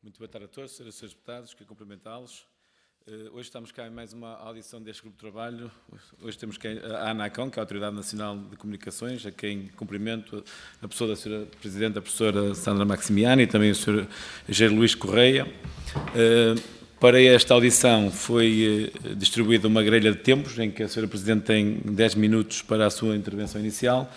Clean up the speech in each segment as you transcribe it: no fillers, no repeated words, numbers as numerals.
Muito boa tarde a todos, senhoras e senhores deputados, quero cumprimentá-los. Hoje estamos cá em mais uma audição deste grupo de trabalho. Hoje temos a ANACOM, que é a Autoridade Nacional de Comunicações, a quem cumprimento a pessoa da senhora Presidente, a professora Sandra Maximiani, e também o senhor Jair Luís Correia. Para esta audição foi distribuída uma grelha de tempos, em que a senhora Presidente tem 10 minutos para a sua intervenção inicial.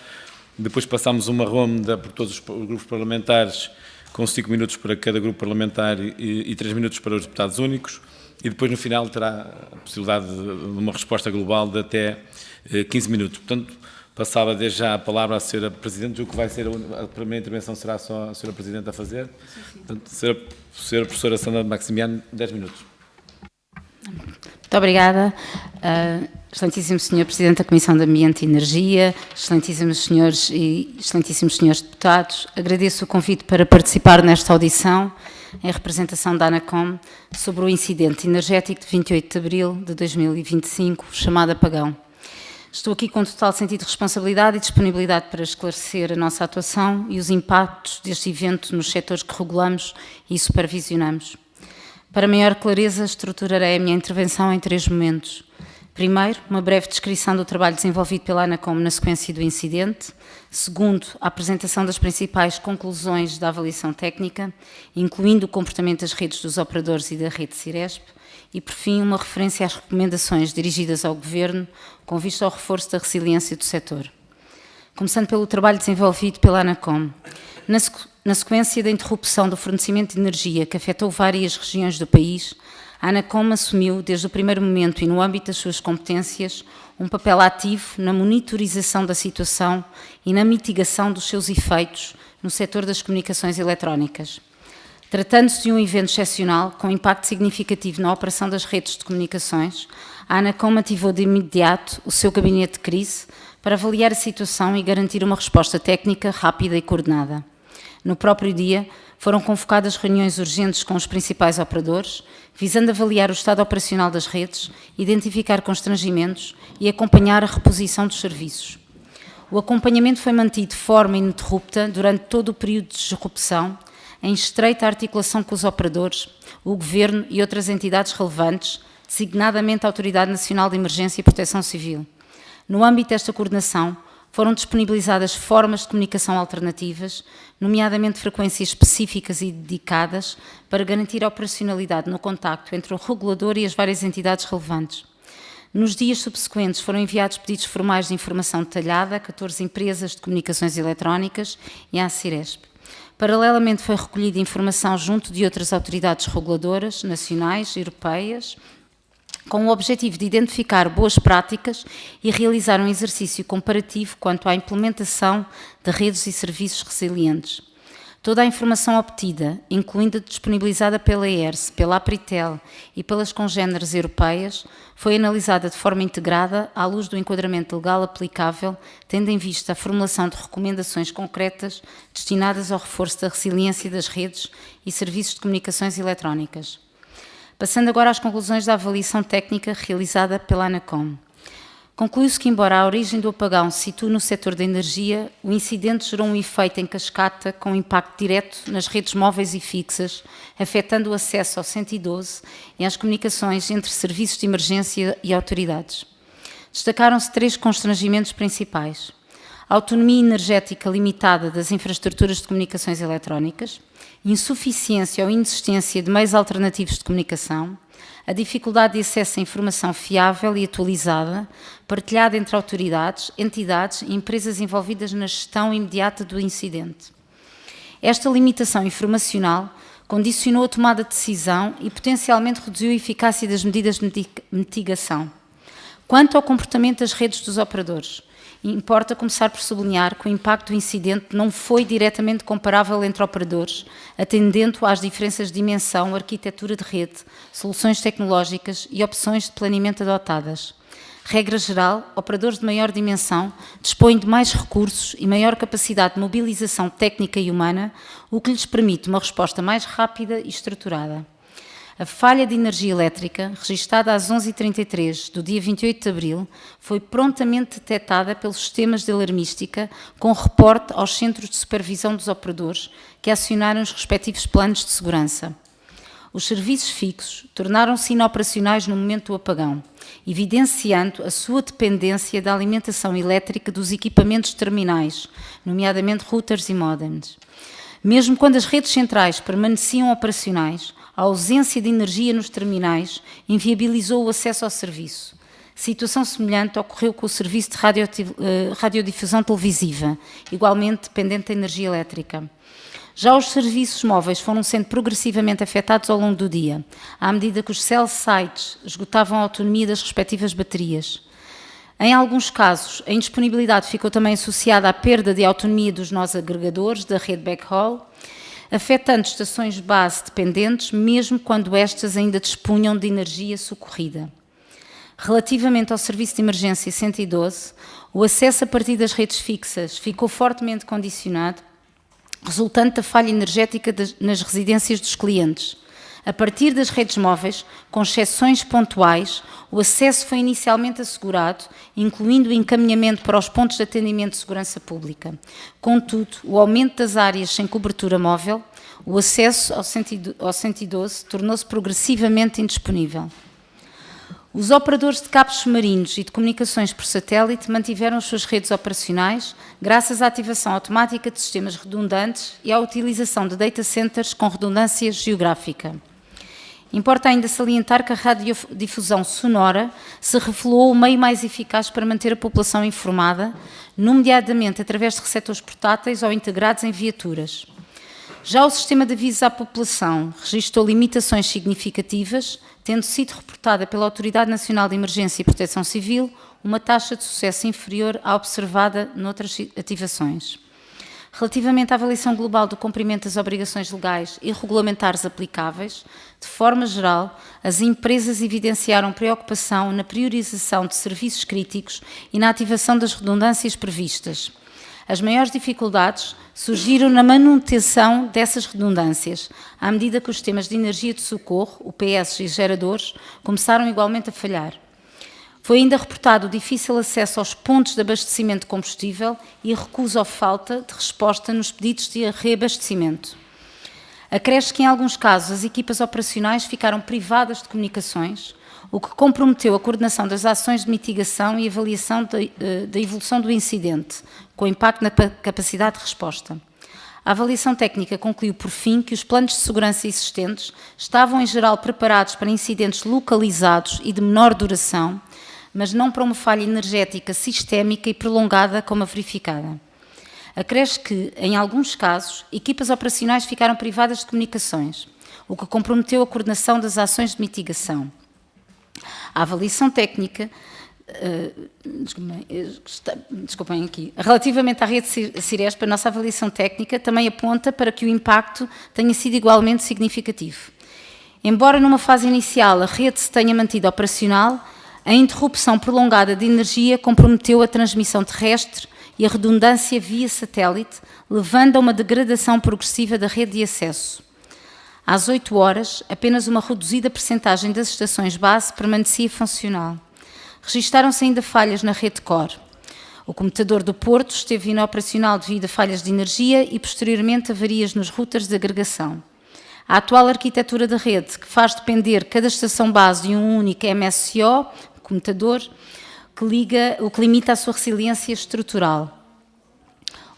Depois passamos uma ronda por todos os grupos parlamentares, com 5 minutos para cada grupo parlamentar e 3 minutos para os deputados únicos, e depois no final terá a possibilidade de uma resposta global de até 15 minutos. Portanto, passava desde já a palavra à senhora Presidente, o que vai ser a primeira intervenção será só a senhora Presidente a fazer. Portanto, senhora professora Sandra Maximiani, 10 minutos. Muito obrigada. Excelentíssimo Senhor Presidente da Comissão de Ambiente e Energia, excelentíssimos senhores e excelentíssimos senhores deputados, agradeço o convite para participar nesta audição em representação da ANACOM sobre o incidente energético de 28 de abril de 2025, chamado apagão. Estou aqui com total sentido de responsabilidade e disponibilidade para esclarecer a nossa atuação e os impactos deste evento nos setores que regulamos e supervisionamos. Para maior clareza, estruturarei a minha intervenção em 3 momentos. Primeiro, uma breve descrição do trabalho desenvolvido pela ANACOM na sequência do incidente. Segundo, a apresentação das principais conclusões da avaliação técnica, incluindo o comportamento das redes dos operadores e da rede Ciresp. E, por fim, uma referência às recomendações dirigidas ao Governo com vista ao reforço da resiliência do setor. Começando pelo trabalho desenvolvido pela ANACOM. Na sequência da interrupção do fornecimento de energia que afetou várias regiões do país, a ANACOM assumiu, desde o primeiro momento e no âmbito das suas competências, um papel ativo na monitorização da situação e na mitigação dos seus efeitos no setor das comunicações eletrónicas. Tratando-se de um evento excepcional, com impacto significativo na operação das redes de comunicações, a ANACOM ativou de imediato o seu gabinete de crise para avaliar a situação e garantir uma resposta técnica rápida e coordenada. No próprio dia, foram convocadas reuniões urgentes com os principais operadores, visando avaliar o estado operacional das redes, identificar constrangimentos e acompanhar a reposição dos serviços. O acompanhamento foi mantido de forma ininterrupta durante todo o período de disrupção, em estreita articulação com os operadores, o Governo e outras entidades relevantes, designadamente a Autoridade Nacional de Emergência e Proteção Civil. No âmbito desta coordenação, foram disponibilizadas formas de comunicação alternativas, nomeadamente frequências específicas e dedicadas, para garantir a operacionalidade no contacto entre o regulador e as várias entidades relevantes. Nos dias subsequentes foram enviados pedidos formais de informação detalhada a 14 empresas de comunicações eletrónicas e à Ciresp. Paralelamente foi recolhida informação junto de outras autoridades reguladoras, nacionais, europeias, com o objetivo de identificar boas práticas e realizar um exercício comparativo quanto à implementação de redes e serviços resilientes. Toda a informação obtida, incluindo a disponibilizada pela ERSE, pela Apritel e pelas congêneres europeias, foi analisada de forma integrada à luz do enquadramento legal aplicável, tendo em vista a formulação de recomendações concretas destinadas ao reforço da resiliência das redes e serviços de comunicações eletrónicas. Passando agora às conclusões da avaliação técnica realizada pela ANACOM. Conclui-se que, embora a origem do apagão se situe no setor da energia, o incidente gerou um efeito em cascata com impacto direto nas redes móveis e fixas, afetando o acesso ao 112 e às comunicações entre serviços de emergência e autoridades. Destacaram-se 3 constrangimentos principais: a autonomia energética limitada das infraestruturas de comunicações eletrónicas, insuficiência ou inexistência de meios alternativos de comunicação, a dificuldade de acesso a informação fiável e atualizada, partilhada entre autoridades, entidades e empresas envolvidas na gestão imediata do incidente. Esta limitação informacional condicionou a tomada de decisão e potencialmente reduziu a eficácia das medidas de mitigação. Quanto ao comportamento das redes dos operadores, importa começar por sublinhar que o impacto do incidente não foi diretamente comparável entre operadores, atendendo às diferenças de dimensão, arquitetura de rede, soluções tecnológicas e opções de planeamento adotadas. Regra geral, operadores de maior dimensão dispõem de mais recursos e maior capacidade de mobilização técnica e humana, o que lhes permite uma resposta mais rápida e estruturada. A falha de energia elétrica, registada às 11h33 do dia 28 de abril, foi prontamente detectada pelos sistemas de alarmística, com reporte aos centros de supervisão dos operadores, que acionaram os respectivos planos de segurança. Os serviços fixos tornaram-se inoperacionais no momento do apagão, evidenciando a sua dependência da alimentação elétrica dos equipamentos terminais, nomeadamente routers e modems. Mesmo quando as redes centrais permaneciam operacionais, a ausência de energia nos terminais inviabilizou o acesso ao serviço. Situação semelhante ocorreu com o serviço de radiodifusão televisiva, igualmente dependente da energia elétrica. Já os serviços móveis foram sendo progressivamente afetados ao longo do dia, à medida que os cell sites esgotavam a autonomia das respectivas baterias. Em alguns casos, a indisponibilidade ficou também associada à perda de autonomia dos nós agregadores da rede backhaul, afetando estações base dependentes, mesmo quando estas ainda dispunham de energia socorrida. Relativamente ao serviço de emergência 112, o acesso a partir das redes fixas ficou fortemente condicionado, resultante da falha energética nas residências dos clientes. A partir das redes móveis, com exceções pontuais, o acesso foi inicialmente assegurado, incluindo o encaminhamento para os pontos de atendimento de segurança pública. Contudo, o aumento das áreas sem cobertura móvel, o acesso ao 112 tornou-se progressivamente indisponível. Os operadores de cabos submarinos e de comunicações por satélite mantiveram as suas redes operacionais graças à ativação automática de sistemas redundantes e à utilização de data centers com redundância geográfica. Importa ainda salientar que a radiodifusão sonora se revelou o meio mais eficaz para manter a população informada, nomeadamente através de receptores portáteis ou integrados em viaturas. Já o sistema de avisos à população registrou limitações significativas, tendo sido reportada pela Autoridade Nacional de Emergência e Proteção Civil uma taxa de sucesso inferior à observada noutras ativações. Relativamente à avaliação global do cumprimento das obrigações legais e regulamentares aplicáveis, de forma geral, as empresas evidenciaram preocupação na priorização de serviços críticos e na ativação das redundâncias previstas. As maiores dificuldades surgiram na manutenção dessas redundâncias, à medida que os sistemas de energia de socorro, UPS e geradores, começaram igualmente a falhar. Foi ainda reportado o difícil acesso aos pontos de abastecimento de combustível e a recusa ou falta de resposta nos pedidos de reabastecimento. Acresce que, em alguns casos, as equipas operacionais ficaram privadas de comunicações, o que comprometeu a coordenação das ações de mitigação e avaliação da evolução do incidente, com impacto na capacidade de resposta. A avaliação técnica concluiu, por fim, que os planos de segurança existentes estavam, em geral, preparados para incidentes localizados e de menor duração, mas não para uma falha energética sistémica e prolongada como a verificada. Acresce que, em alguns casos, equipas operacionais ficaram privadas de comunicações, o que comprometeu a coordenação das ações de mitigação. A avaliação técnica, desculpem aqui, relativamente à rede Ciresp, a nossa avaliação técnica também aponta para que o impacto tenha sido igualmente significativo. Embora numa fase inicial a rede se tenha mantido operacional, a interrupção prolongada de energia comprometeu a transmissão terrestre e a redundância via satélite, levando a uma degradação progressiva da rede de acesso. Às 8 horas, apenas uma reduzida percentagem das estações base permanecia funcional. Registaram-se ainda falhas na rede core. O comutador do Porto esteve inoperacional devido a falhas de energia e, posteriormente, avarias nos routers de agregação. A atual arquitetura da rede, que faz depender cada estação base de um único MSO, comutador, o que limita a sua resiliência estrutural.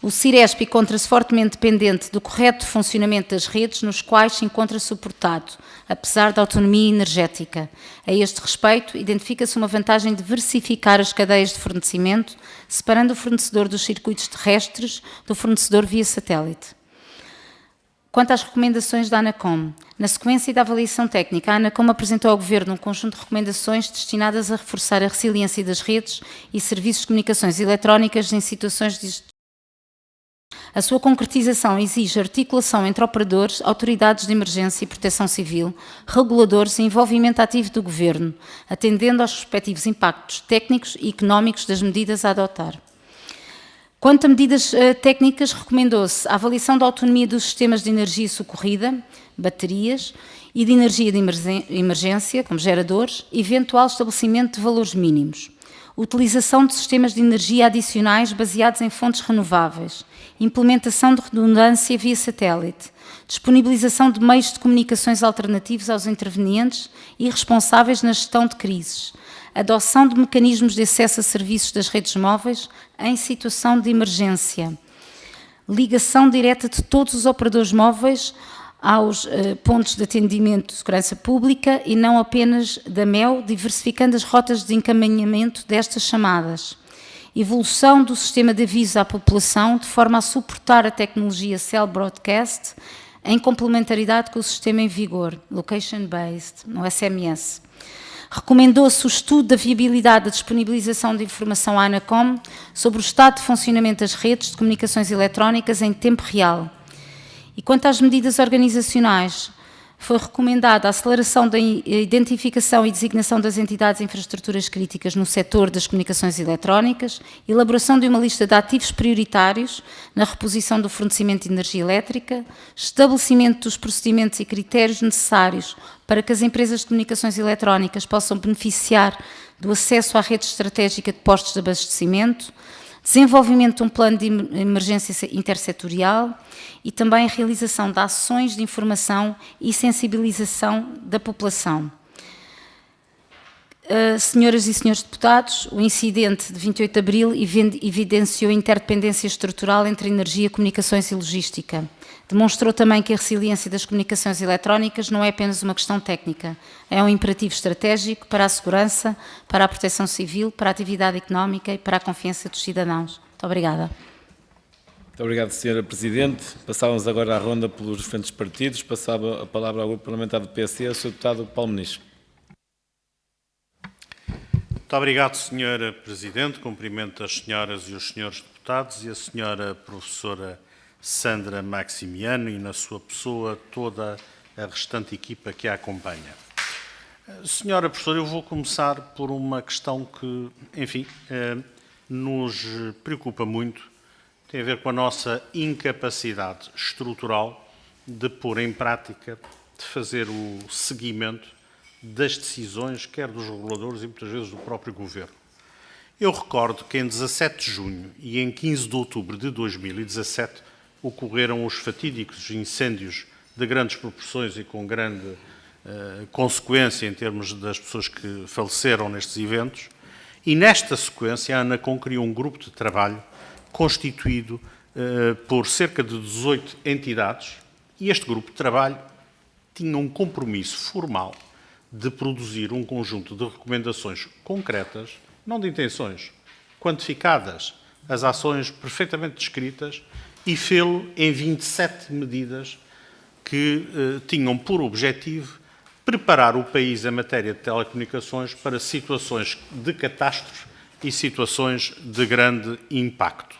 O Ciresp encontra-se fortemente dependente do correto funcionamento das redes nos quais se encontra suportado, apesar da autonomia energética. A este respeito, identifica-se uma vantagem de diversificar as cadeias de fornecimento, separando o fornecedor dos circuitos terrestres do fornecedor via satélite. Quanto às recomendações da ANACOM, na sequência da avaliação técnica, a ANACOM apresentou ao Governo um conjunto de recomendações destinadas a reforçar a resiliência das redes e serviços de comunicações eletrónicas em situações de... A sua concretização exige articulação entre operadores, autoridades de emergência e proteção civil, reguladores e envolvimento ativo do Governo, atendendo aos respectivos impactos técnicos e económicos das medidas a adotar. Quanto a medidas técnicas, recomendou-se a avaliação da autonomia dos sistemas de energia socorrida, baterias, e de energia de emergência, como geradores, e eventual estabelecimento de valores mínimos. utilização de sistemas de energia adicionais baseados em fontes renováveis, implementação de redundância via satélite, disponibilização de meios de comunicações alternativos aos intervenientes e responsáveis na gestão de crises, adoção de mecanismos de acesso a serviços das redes móveis em situação de emergência, ligação direta de todos os operadores móveis aos pontos de atendimento de segurança pública e não apenas da MEL, diversificando as rotas de encaminhamento destas chamadas. Evolução do sistema de aviso à população de forma a suportar a tecnologia Cell Broadcast em complementaridade com o sistema em vigor, Location-Based, no SMS. Recomendou-se o estudo da viabilidade da disponibilização de informação à ANACOM sobre o estado de funcionamento das redes de comunicações eletrónicas em tempo real. E quanto às medidas organizacionais, foi recomendada a aceleração da identificação e designação das entidades e infraestruturas críticas no setor das comunicações eletrónicas, elaboração de uma lista de ativos prioritários na reposição do fornecimento de energia elétrica, estabelecimento dos procedimentos e critérios necessários para que as empresas de comunicações eletrónicas possam beneficiar do acesso à rede estratégica de postos de abastecimento, desenvolvimento de um plano de emergência intersetorial e também a realização de ações de informação e sensibilização da população. Senhoras e senhores deputados, o incidente de 28 de abril evidenciou a interdependência estrutural entre energia, comunicações e logística. Demonstrou também que a resiliência das comunicações eletrónicas não é apenas uma questão técnica, é um imperativo estratégico para a segurança, para a proteção civil, para a atividade económica e para a confiança dos cidadãos. Muito obrigada. Muito obrigado, Sra. Presidente. Passávamos agora à ronda pelos diferentes partidos. Passava a palavra ao Grupo Parlamentar do PSD, ao Sr. Deputado Paulo Muniz. Muito obrigado, Sra. Presidente. Cumprimento as senhoras e os senhores deputados e a Sra. Professora Sandra Maximiano e, na sua pessoa, toda a restante equipa que a acompanha. Senhora Professora, eu vou começar por uma questão que, enfim, nos preocupa muito. Tem a ver com a nossa incapacidade estrutural de pôr em prática, de fazer o seguimento das decisões, quer dos reguladores e muitas vezes do próprio Governo. Eu recordo que em 17 de junho e em 15 de outubro de 2017 ocorreram os fatídicos incêndios de grandes proporções e com grande consequência em termos das pessoas que faleceram nestes eventos, e nesta sequência a ANACOM criou um grupo de trabalho constituído por cerca de 18 entidades, e este grupo de trabalho tinha um compromisso formal de produzir um conjunto de recomendações concretas, não de intenções, quantificadas, as ações perfeitamente descritas, e fê-lo em 27 medidas que tinham por objetivo preparar o país em matéria de telecomunicações para situações de catástrofe e situações de grande impacto.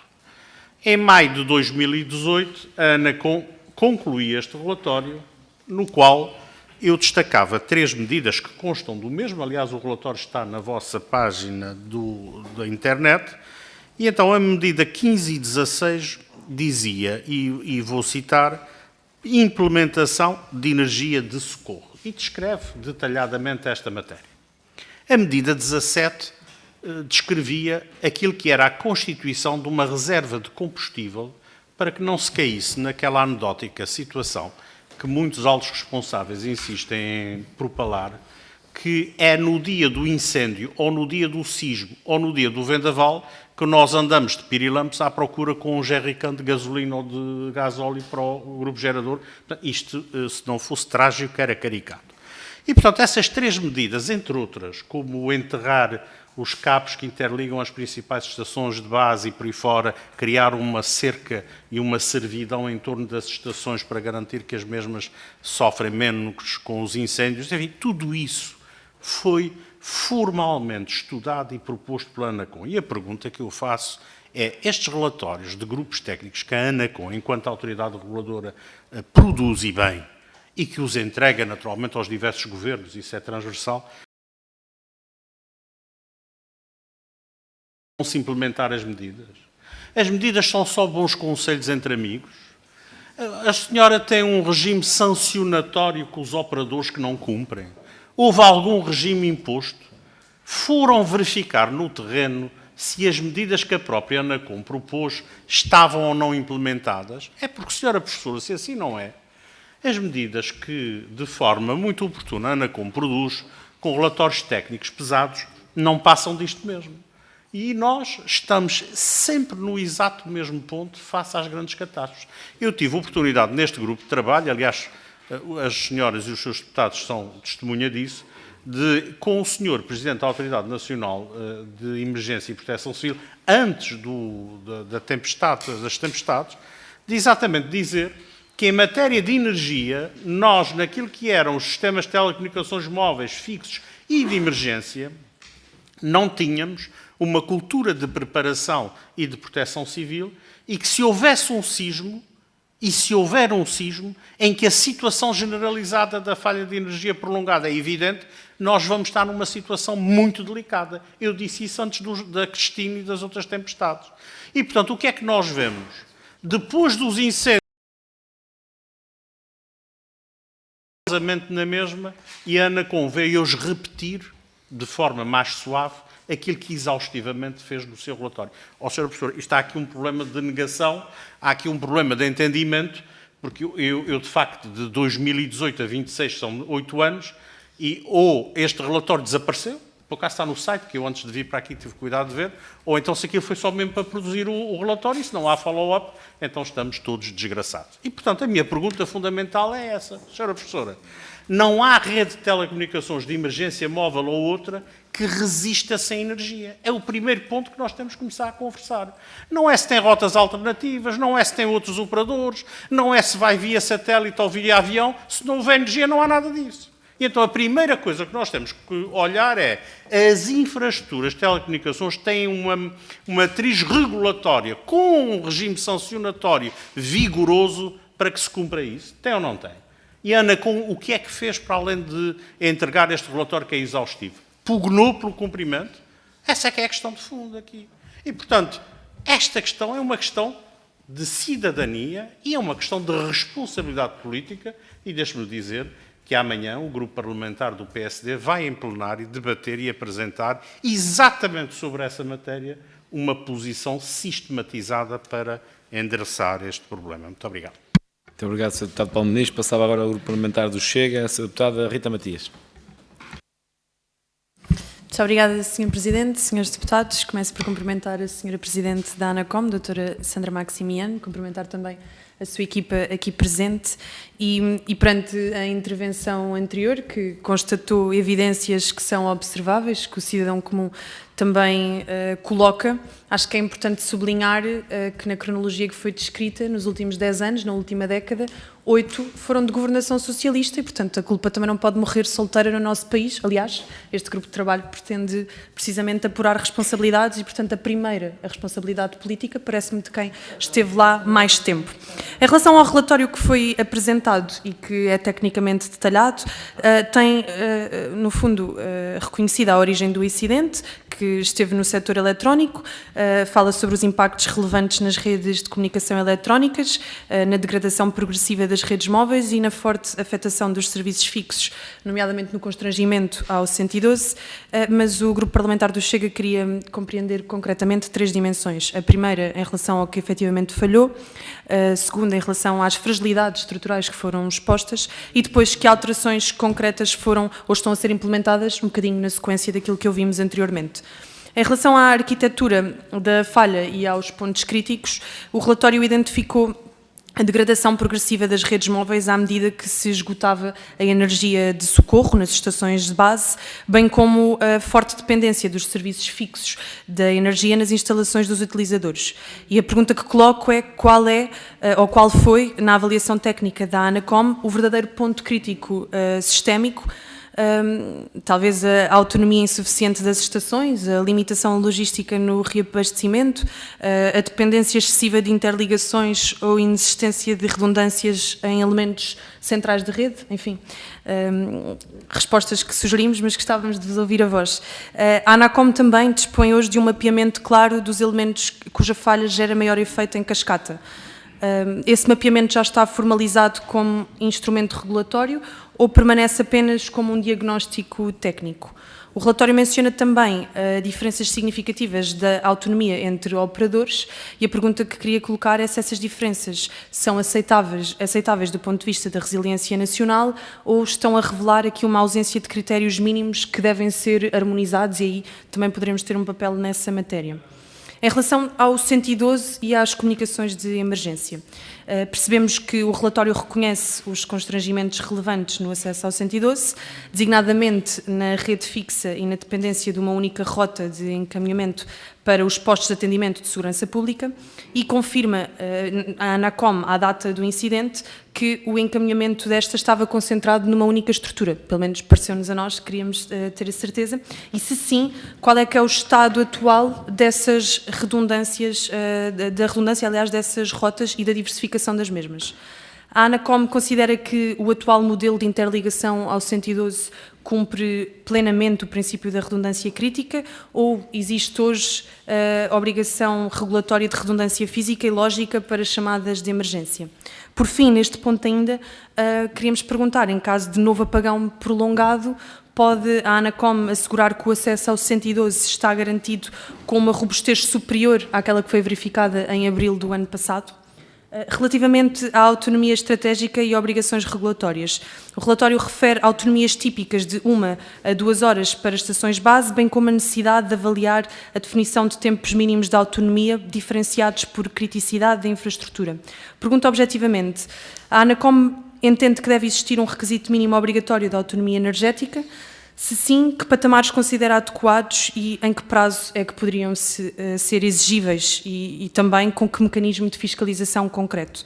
Em maio de 2018, a ANACOM concluía este relatório, no qual eu destacava 3 medidas que constam do mesmo, aliás, o relatório está na vossa página da internet, e então a medida 15 e 16 dizia, e vou citar, implementação de energia de socorro, e descreve detalhadamente esta matéria. A medida 17 descrevia aquilo que era a constituição de uma reserva de combustível para que não se caísse naquela anedótica situação que muitos altos responsáveis insistem em propalar, que é no dia do incêndio, ou no dia do sismo, ou no dia do vendaval, que nós andamos de pirilampos à procura com um jerrycan de gasolina ou de gasóleo para o grupo gerador. Isto, se não fosse trágico, era caricato. E, portanto, essas 3 medidas, entre outras, como enterrar os cabos que interligam as principais estações de base e por aí fora, criar uma cerca e uma servidão em torno das estações para garantir que as mesmas sofrem menos com os incêndios, enfim, tudo isso foi formalmente estudado e proposto pela ANACOM. E a pergunta que eu faço é, estes relatórios de grupos técnicos que a ANACOM, enquanto autoridade reguladora, produz e bem, e que os entrega naturalmente aos diversos governos, isso é transversal, não se implementar as medidas. As medidas são só bons conselhos entre amigos. A senhora tem um regime sancionatório com os operadores que não cumprem. Houve algum regime imposto? foram verificar no terreno se as medidas que a própria ANACOM propôs estavam ou não implementadas. É porque, senhora professora, se assim não é, as medidas que, de forma muito oportuna, a ANACOM produz, com relatórios técnicos pesados, não passam disto mesmo. E nós estamos sempre no exato mesmo ponto face às grandes catástrofes. Eu tive a oportunidade neste grupo de trabalho, aliás, as senhoras e os seus deputados são testemunha disso, com o senhor Presidente da Autoridade Nacional de Emergência e Proteção Civil, antes das tempestades, de exatamente dizer que em matéria de energia, nós, naquilo que eram os sistemas de telecomunicações móveis fixos e de emergência, não tínhamos uma cultura de preparação e de proteção civil e que se houvesse um sismo, e se houver um sismo, em que a situação generalizada da falha de energia prolongada é evidente, nós vamos estar numa situação muito delicada. Eu disse isso antes da Cristina e das outras tempestades. E, portanto, o que é que nós vemos? Depois dos incêndios, na mesma, e a ANACOM veio-os repetir, de forma mais suave, aquilo que exaustivamente fez no seu relatório. Ó, Sr. Professor, isto há aqui um problema de negação, há aqui um problema de entendimento, porque eu de facto, de 2018 a 26 são 8 anos, e ou este relatório desapareceu, por acaso está no site, que eu antes de vir para aqui tive cuidado de ver, ou então se aquilo foi só mesmo para produzir o relatório, e se não há follow-up, então estamos todos desgraçados. E, portanto, a minha pergunta fundamental é essa, Sra. Professora. Não há rede de telecomunicações de emergência móvel ou outra que resista sem energia. É o primeiro ponto que nós temos que começar a conversar. Não é se tem rotas alternativas, não é se tem outros operadores, não é se vai via satélite ou via avião. Se não houver energia, não há nada disso. E então a primeira coisa que nós temos que olhar é as infraestruturas de telecomunicações têm uma matriz regulatória com um regime sancionatório vigoroso para que se cumpra isso. Tem ou não tem? E a ANACOM, o que é que fez para além de entregar este relatório que é exaustivo? Pugnou pelo cumprimento? Essa é que é a questão de fundo aqui. E, portanto, esta questão é uma questão de cidadania e é uma questão de responsabilidade política. E deixe-me dizer que amanhã o grupo parlamentar do PSD vai em plenário debater e apresentar exatamente sobre essa matéria uma posição sistematizada para endereçar este problema. Muito obrigado. Muito obrigado, Sr. Deputado Paulo Muniz. Passava agora ao grupo parlamentar do Chega, a Sra. Deputada Rita Matias. Muito obrigada, Sr. Presidente, Srs. Deputados. Começo por cumprimentar a Sra. Presidente da ANACOM, doutora Sandra Maximiano, cumprimentar também a sua equipa aqui presente e perante a intervenção anterior, que constatou evidências que são observáveis, que o cidadão comum também coloca, acho que é importante sublinhar que na cronologia que foi descrita, nos últimos 10 anos, na última década, 8 foram de governação socialista e, portanto, a culpa também não pode morrer solteira no nosso país. Aliás, este grupo de trabalho pretende precisamente apurar responsabilidades e, portanto, a responsabilidade política, parece-me de quem esteve lá mais tempo. Em relação ao relatório que foi apresentado e que é tecnicamente detalhado, tem, no fundo, reconhecido a origem do incidente, que esteve no setor eletrónico, fala sobre os impactos relevantes nas redes de comunicação eletrónicas, na degradação progressiva das redes móveis e na forte afetação dos serviços fixos, nomeadamente no constrangimento ao 112, mas o grupo parlamentar do Chega queria compreender concretamente 3 dimensões. A primeira em relação ao que efetivamente falhou, a segunda em relação às fragilidades estruturais que foram expostas e depois que alterações concretas foram ou estão a ser implementadas, um bocadinho na sequência daquilo que ouvimos anteriormente. Em relação à arquitetura da falha e aos pontos críticos, o relatório identificou a degradação progressiva das redes móveis à medida que se esgotava a energia de socorro nas estações de base, bem como a forte dependência dos serviços fixos da energia nas instalações dos utilizadores. E a pergunta que coloco é qual foi, na avaliação técnica da ANACOM, o verdadeiro ponto crítico sistémico, talvez a autonomia insuficiente das estações, a limitação logística no reabastecimento, a dependência excessiva de interligações ou inexistência de redundâncias em elementos centrais de rede, enfim, respostas que sugerimos, mas gostávamos de vos ouvir a voz. A ANACOM também dispõe hoje de um mapeamento claro dos elementos cuja falha gera maior efeito em cascata. Esse mapeamento já está formalizado como instrumento regulatório ou permanece apenas como um diagnóstico técnico? O relatório menciona também diferenças significativas da autonomia entre operadores e a pergunta que queria colocar é se essas diferenças são aceitáveis do ponto de vista da resiliência nacional ou estão a revelar aqui uma ausência de critérios mínimos que devem ser harmonizados, e aí também poderemos ter um papel nessa matéria. Em relação ao 112 e às comunicações de emergência, percebemos que o relatório reconhece os constrangimentos relevantes no acesso ao 112, designadamente na rede fixa e na dependência de uma única rota de encaminhamento para os postos de atendimento de segurança pública, e confirma a ANACOM, à data do incidente, que o encaminhamento desta estava concentrado numa única estrutura. Pelo menos pareceu-nos a nós, queríamos ter a certeza. E se sim, qual é que é o estado atual dessas redundâncias, da redundância, aliás, dessas rotas e da diversificação das mesmas? A ANACOM considera que o atual modelo de interligação ao 112 cumpre plenamente o princípio da redundância crítica, ou existe hoje a obrigação regulatória de redundância física e lógica para chamadas de emergência? Por fim, neste ponto ainda, queríamos perguntar, em caso de novo apagão prolongado, pode a ANACOM assegurar que o acesso ao 112 está garantido com uma robustez superior àquela que foi verificada em abril do ano passado? Relativamente à autonomia estratégica e obrigações regulatórias, o relatório refere autonomias típicas de 1 a 2 horas para estações base, bem como a necessidade de avaliar a definição de tempos mínimos de autonomia diferenciados por criticidade da infraestrutura. Pergunto objetivamente, a ANACOM entende que deve existir um requisito mínimo obrigatório de autonomia energética? Se sim, que patamares considera adequados e em que prazo é que poderiam ser exigíveis e também com que mecanismo de fiscalização concreto?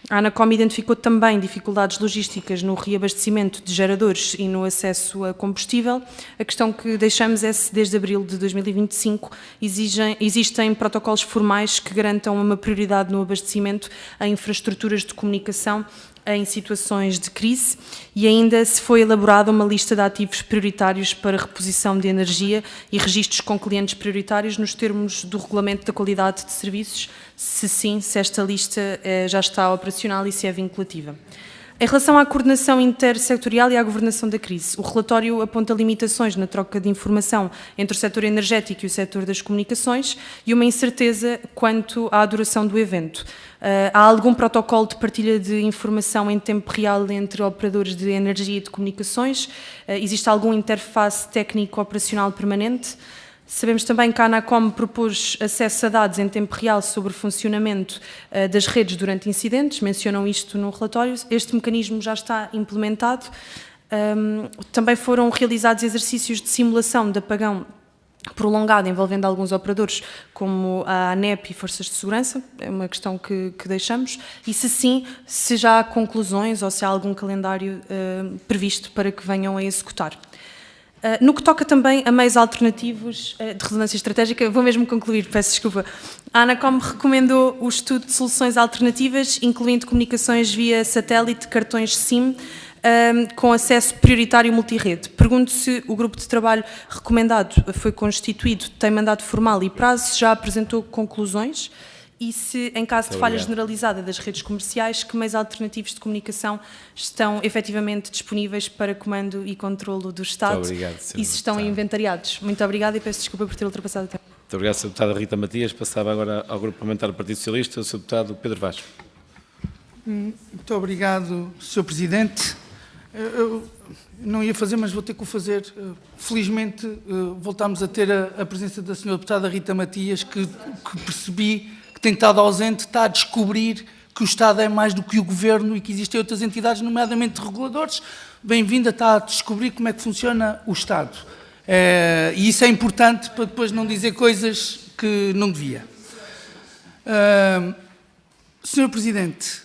A ANACOM identificou também dificuldades logísticas no reabastecimento de geradores e no acesso a combustível. A questão que deixamos é se desde abril de 2025 existem protocolos formais que garantam uma prioridade no abastecimento a infraestruturas de comunicação em situações de crise, e ainda se foi elaborada uma lista de ativos prioritários para reposição de energia e registros com clientes prioritários nos termos do Regulamento da Qualidade de Serviços, se sim, se esta lista já está operacional e se é vinculativa. Em relação à coordenação intersectorial e à governação da crise, o relatório aponta limitações na troca de informação entre o setor energético e o setor das comunicações e uma incerteza quanto à duração do evento. Há algum protocolo de partilha de informação em tempo real entre operadores de energia e de comunicações? Existe algum interface técnico-operacional permanente? Sabemos também que a ANACOM propôs acesso a dados em tempo real sobre o funcionamento das redes durante incidentes, mencionam isto no relatório. Este mecanismo já está implementado. Também foram realizados exercícios de simulação de apagão prolongado envolvendo alguns operadores, como a ANEP e forças de segurança, é uma questão que deixamos, e se sim, se já há conclusões ou se há algum calendário previsto para que venham a executar. No que toca também a meios alternativos de redundância estratégica, vou mesmo concluir, peço desculpa. A ANACOM recomendou o estudo de soluções alternativas, incluindo comunicações via satélite, cartões SIM, com acesso prioritário multirrede. Pergunto se o grupo de trabalho recomendado foi constituído, tem mandato formal e prazo, já apresentou conclusões, e se, em caso de falha generalizada das redes comerciais, que meios alternativos de comunicação estão efetivamente disponíveis para comando e controlo do Estado e se estão inventariados. Muito obrigada e peço desculpa por ter ultrapassado o tempo. Muito obrigado, Sr. Deputada Rita Matias. Passava agora ao Grupo Parlamentar do Partido Socialista, o Sr. Deputado Pedro Vaz. Muito obrigado, Sr. Presidente. Eu não ia fazer, mas vou ter que o fazer. Felizmente, voltámos a ter a presença da Sra. Deputada Rita Matias, que percebi que tem estado ausente, está a descobrir que o Estado é mais do que o Governo e que existem outras entidades, nomeadamente reguladores. Bem-vinda, está a descobrir como é que funciona o Estado. E isso é importante para depois não dizer coisas que não devia. Sr. Presidente,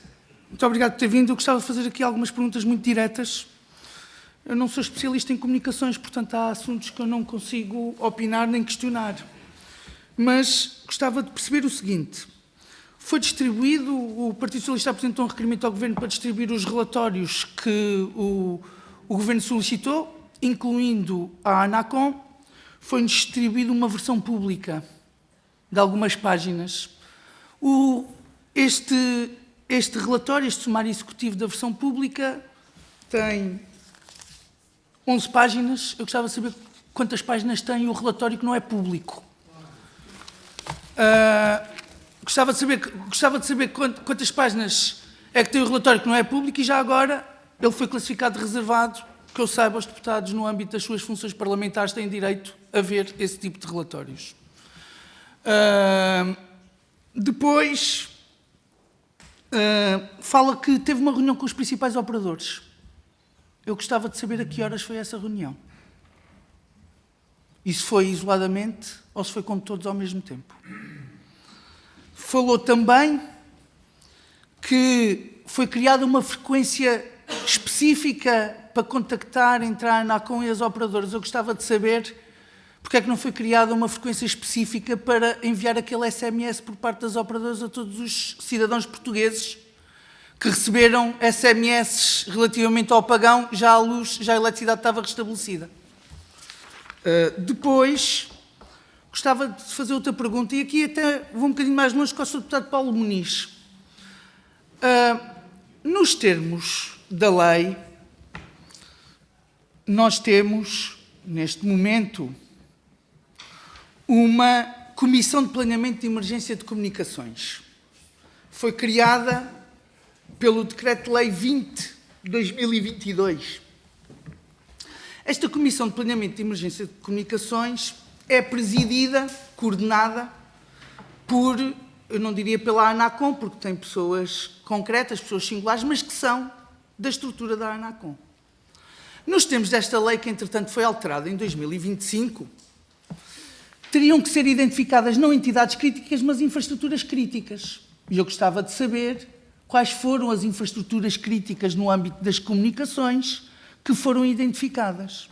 muito obrigado por ter vindo. Eu gostava de fazer aqui algumas perguntas muito diretas. Eu não sou especialista em comunicações, portanto há assuntos que eu não consigo opinar nem questionar. Mas gostava de perceber o seguinte: foi distribuído, o Partido Socialista apresentou um requerimento ao Governo para distribuir os relatórios que o Governo solicitou, incluindo a ANACOM. Foi distribuída uma versão pública de algumas páginas. Este relatório, este sumário executivo da versão pública, tem 11 páginas. Eu gostava de saber quantas páginas tem o relatório que não é público. Gostava de saber quantas páginas é que tem o relatório que não é público e já agora ele foi classificado de reservado, que eu saiba, os deputados no âmbito das suas funções parlamentares têm direito a ver esse tipo de relatórios. Depois, fala que teve uma reunião com os principais operadores. Eu gostava de saber a que horas foi essa reunião. E se foi isoladamente ou se foi com todos ao mesmo tempo. Falou também que foi criada uma frequência específica para contactar entre a ANACOM e as operadoras. Eu gostava de saber porque é que não foi criada uma frequência específica para enviar aquele SMS por parte das operadoras a todos os cidadãos portugueses que receberam SMS relativamente ao apagão, já a luz, já a eletricidade estava restabelecida. Depois, gostava de fazer outra pergunta, e aqui até vou um bocadinho mais longe com o Sr. Deputado Paulo Muniz. Nos termos da lei, nós temos, neste momento, uma Comissão de Planeamento de Emergência de Comunicações. Foi criada pelo Decreto-Lei 20 de 2022. Esta Comissão de Planeamento de Emergência de Comunicações é presidida, coordenada por, eu não diria pela ANACOM, porque tem pessoas concretas, pessoas singulares, mas que são da estrutura da ANACOM. Nos termos desta lei, que entretanto foi alterada em 2025, teriam que ser identificadas não entidades críticas, mas infraestruturas críticas. E eu gostava de saber quais foram as infraestruturas críticas no âmbito das comunicações que foram identificadas.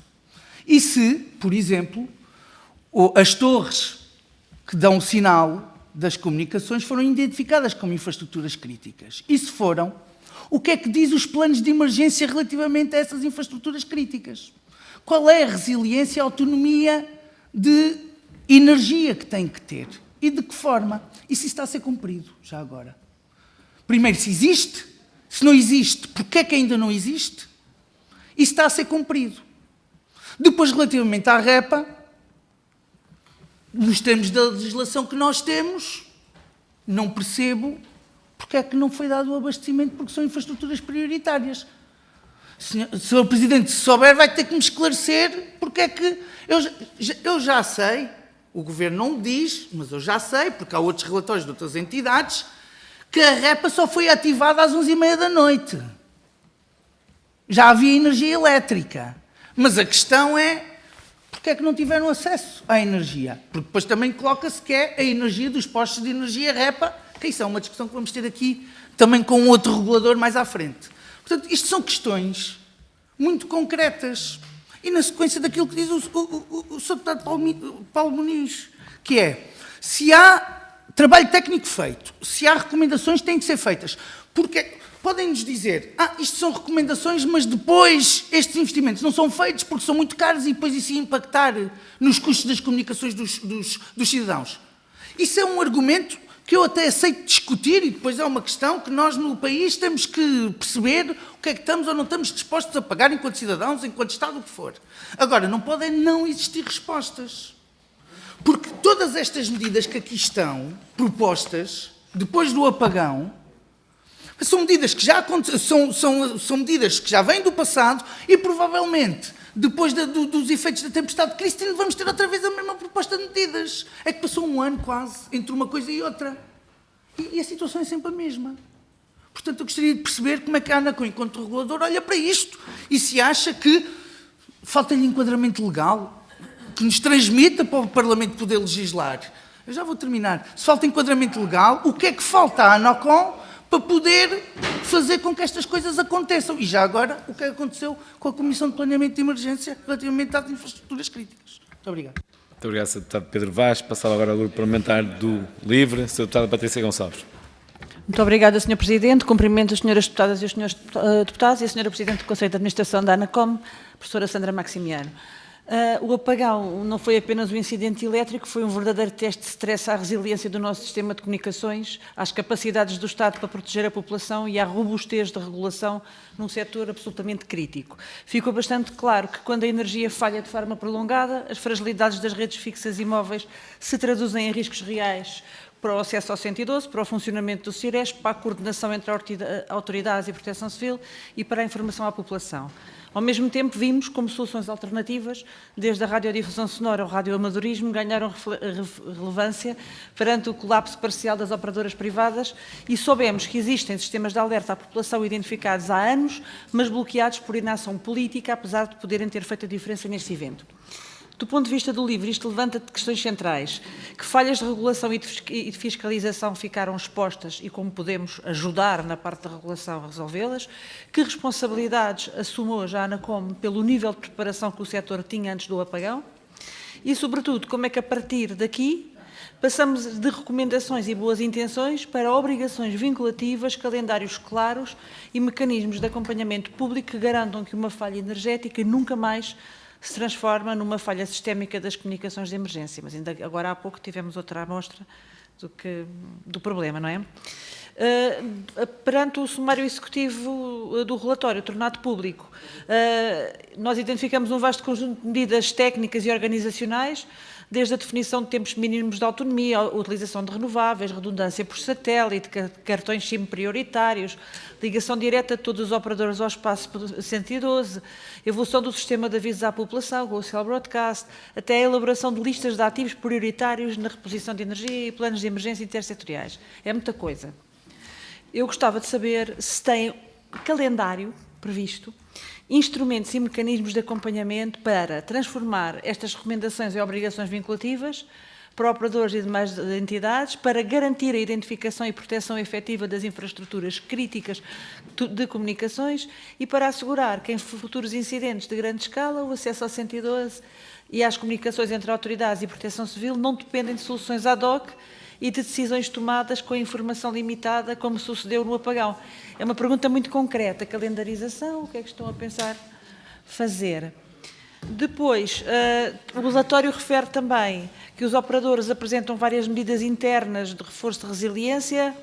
E se, por exemplo, as torres que dão o sinal das comunicações foram identificadas como infraestruturas críticas. E se foram, o que é que diz os planos de emergência relativamente a essas infraestruturas críticas? Qual é a resiliência e a autonomia de energia que tem que ter? E de que forma? E se está a ser cumprido, já agora? Primeiro, se existe. Se não existe, porquê é que ainda não existe? E se está a ser cumprido. Depois, relativamente à REPA, nos termos da legislação que nós temos, não percebo porque é que não foi dado o abastecimento, porque são infraestruturas prioritárias. Sr. Presidente, se souber, vai ter que me esclarecer porque é que... Eu já sei, o Governo não me diz, mas eu já sei, porque há outros relatórios de outras entidades, que a REPA só foi ativada às 11h30 da noite. Já havia energia elétrica. Mas a questão é, porque é que não tiveram acesso à energia? Porque depois também coloca-se que é a energia dos postos de energia REPA, que isso é uma discussão que vamos ter aqui também com outro regulador mais à frente. Portanto, isto são questões muito concretas. E na sequência daquilo que diz o Sr. Deputado Paulo Muniz, que é, se há trabalho técnico feito, se há recomendações, têm que ser feitas. Porque podem-nos dizer, isto são recomendações, mas depois estes investimentos não são feitos porque são muito caros e depois isso ia impactar nos custos das comunicações dos cidadãos. Isso é um argumento que eu até aceito discutir e depois é uma questão que nós no país temos que perceber o que é que estamos ou não estamos dispostos a pagar enquanto cidadãos, enquanto Estado, o que for. Agora, não podem não existir respostas. Porque todas estas medidas que aqui estão propostas, depois do apagão, são medidas que já são medidas que já vêm do passado e provavelmente, depois dos efeitos da tempestade de Cristina, vamos ter outra vez a mesma proposta de medidas. É que passou um ano quase entre uma coisa e outra. E a situação é sempre a mesma. Portanto, eu gostaria de perceber como é que a ANACOM, enquanto regulador, olha para isto e se acha que falta-lhe enquadramento legal que nos transmita para o Parlamento poder legislar. Eu já vou terminar. Se falta enquadramento legal, o que é que falta à ANACOM para poder fazer com que estas coisas aconteçam? E já agora, o que aconteceu com a Comissão de Planeamento de Emergência relativamente às infraestruturas críticas. Muito obrigado. Muito obrigado, Sr. Deputado Pedro Vaz. Passava agora ao Grupo Parlamentar do LIVRE, Sr. Deputada Patrícia Gonçalves. Muito obrigada, Sr. Presidente. Cumprimento as senhoras deputadas e os senhores deputados e a Sra. Presidente do Conselho de Administração da ANACOM, professora Sandra Maximiano. O apagão não foi apenas um incidente elétrico, foi um verdadeiro teste de stress à resiliência do nosso sistema de comunicações, às capacidades do Estado para proteger a população e à robustez da regulação num setor absolutamente crítico. Ficou bastante claro que quando a energia falha de forma prolongada, as fragilidades das redes fixas e móveis se traduzem em riscos reais para o acesso ao 112, para o funcionamento do CIRES, para a coordenação entre autoridades e proteção civil e para a informação à população. Ao mesmo tempo, vimos como soluções alternativas, desde a radiodifusão sonora ao radioamadorismo, ganharam relevância perante o colapso parcial das operadoras privadas e soubemos que existem sistemas de alerta à população identificados há anos, mas bloqueados por inação política, apesar de poderem ter feito a diferença neste evento. Do ponto de vista do livro, isto levanta questões centrais. Que falhas de regulação e de fiscalização ficaram expostas e como podemos ajudar na parte da regulação a resolvê-las? Que responsabilidades assume hoje a ANACOM pelo nível de preparação que o setor tinha antes do apagão? E, sobretudo, como é que a partir daqui passamos de recomendações e boas intenções para obrigações vinculativas, calendários claros e mecanismos de acompanhamento público que garantam que uma falha energética nunca mais se transforma numa falha sistémica das comunicações de emergência. Mas ainda agora há pouco tivemos outra amostra do problema, não é? Perante o sumário executivo do relatório tornado público, nós identificamos um vasto conjunto de medidas técnicas e organizacionais, desde a definição de tempos mínimos de autonomia, a utilização de renováveis, redundância por satélite, cartões SIM prioritários, ligação direta de todos os operadores ao espaço 112, evolução do sistema de avisos à população, com o Cell Broadcast, até a elaboração de listas de ativos prioritários na reposição de energia e planos de emergência intersetoriais. É muita coisa. Eu gostava de saber se tem calendário previsto, instrumentos e mecanismos de acompanhamento para transformar estas recomendações em obrigações vinculativas para operadores e demais entidades, para garantir a identificação e proteção efetiva das infraestruturas críticas de comunicações e para assegurar que em futuros incidentes de grande escala o acesso ao 112 e às comunicações entre autoridades e proteção civil não dependem de soluções ad hoc e de decisões tomadas com a informação limitada, como sucedeu no apagão. É uma pergunta muito concreta. Calendarização, o que é que estão a pensar fazer? Depois, o relatório refere também que os operadores apresentam várias medidas internas de reforço de resiliência,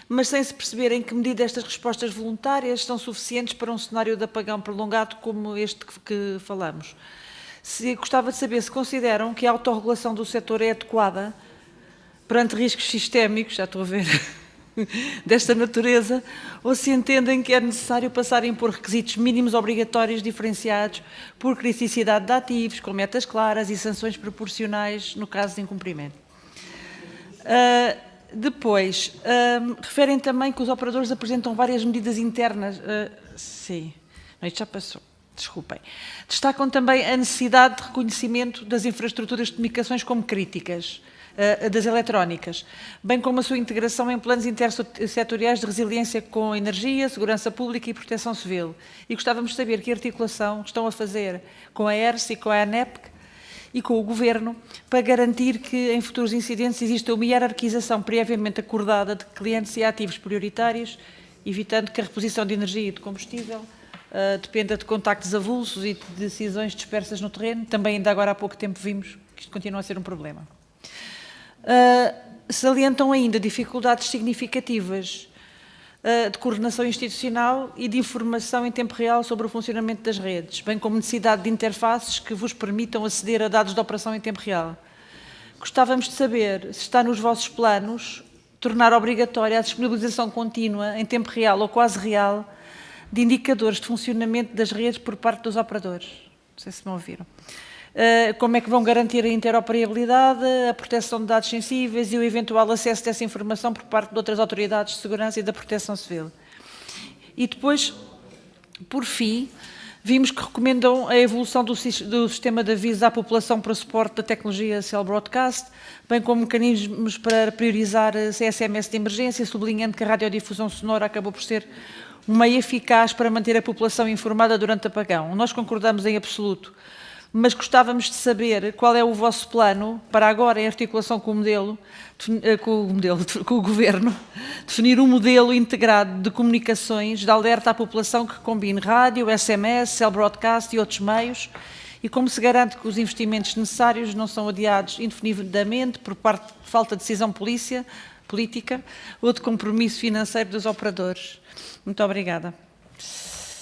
mas sem se perceber em que medida estas respostas voluntárias são suficientes para um cenário de apagão prolongado como este que falamos. Gostava de saber se consideram que a autorregulação do setor é adequada perante riscos sistémicos, já estou a ver, desta natureza, ou se entendem que é necessário passar a impor requisitos mínimos obrigatórios diferenciados por criticidade de ativos, com metas claras e sanções proporcionais no caso de incumprimento. Depois, referem também que os operadores apresentam várias medidas internas. Sim, não, isto já passou. Desculpem. Destacam também a necessidade de reconhecimento das infraestruturas de comunicações como críticas, das eletrónicas, bem como a sua integração em planos intersetoriais de resiliência com energia, segurança pública e proteção civil. E gostávamos de saber que articulação estão a fazer com a ERSE e com a ANEP e com o Governo para garantir que em futuros incidentes exista uma hierarquização previamente acordada de clientes e ativos prioritários, evitando que a reposição de energia e de combustível dependa de contactos avulsos e de decisões dispersas no terreno. Também ainda agora há pouco tempo vimos que isto continua a ser um problema. Salientam ainda dificuldades significativas de coordenação institucional e de informação em tempo real sobre o funcionamento das redes, bem como necessidade de interfaces que vos permitam aceder a dados de operação em tempo real. Gostávamos de saber se está nos vossos planos tornar obrigatória a disponibilização contínua, em tempo real ou quase real, de indicadores de funcionamento das redes por parte dos operadores. Não sei se me ouviram. Como é que vão garantir a interoperabilidade, a proteção de dados sensíveis e o eventual acesso dessa informação por parte de outras autoridades de segurança e da proteção civil. E depois, por fim, vimos que recomendam a evolução do sistema de avisos à população para o suporte da tecnologia Cell Broadcast, bem como mecanismos para priorizar SMS de emergência, sublinhando que a radiodifusão sonora acabou por ser um meio eficaz para manter a população informada durante o apagão. Nós concordamos em absoluto, mas gostávamos de saber qual é o vosso plano para agora, em articulação com o Governo, definir um modelo integrado de comunicações de alerta à população que combine rádio, SMS, Cell Broadcast e outros meios e como se garante que os investimentos necessários não são adiados indefinidamente por parte de falta de decisão política ou de compromisso financeiro dos operadores. Muito obrigada.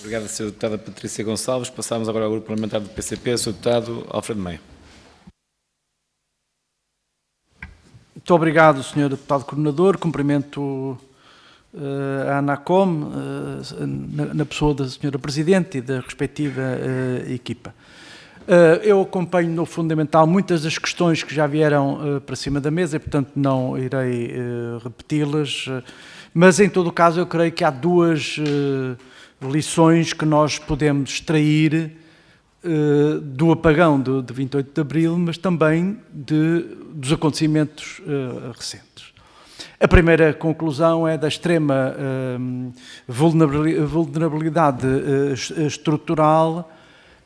Obrigado, Sra. Deputada Patrícia Gonçalves. Passamos agora ao Grupo Parlamentar do PCP, Sr. Deputado Alfredo Meio. Muito obrigado, Sr. Deputado Coordenador. Cumprimento a ANACOM, na pessoa da Sra. Presidente e da respectiva equipa. Eu acompanho no fundamental muitas das questões que já vieram para cima da mesa e, portanto, não irei repeti-las, mas, em todo o caso, eu creio que há duas lições que nós podemos extrair do apagão de 28 de Abril, mas também dos acontecimentos recentes. A primeira conclusão é da extrema vulnerabilidade estrutural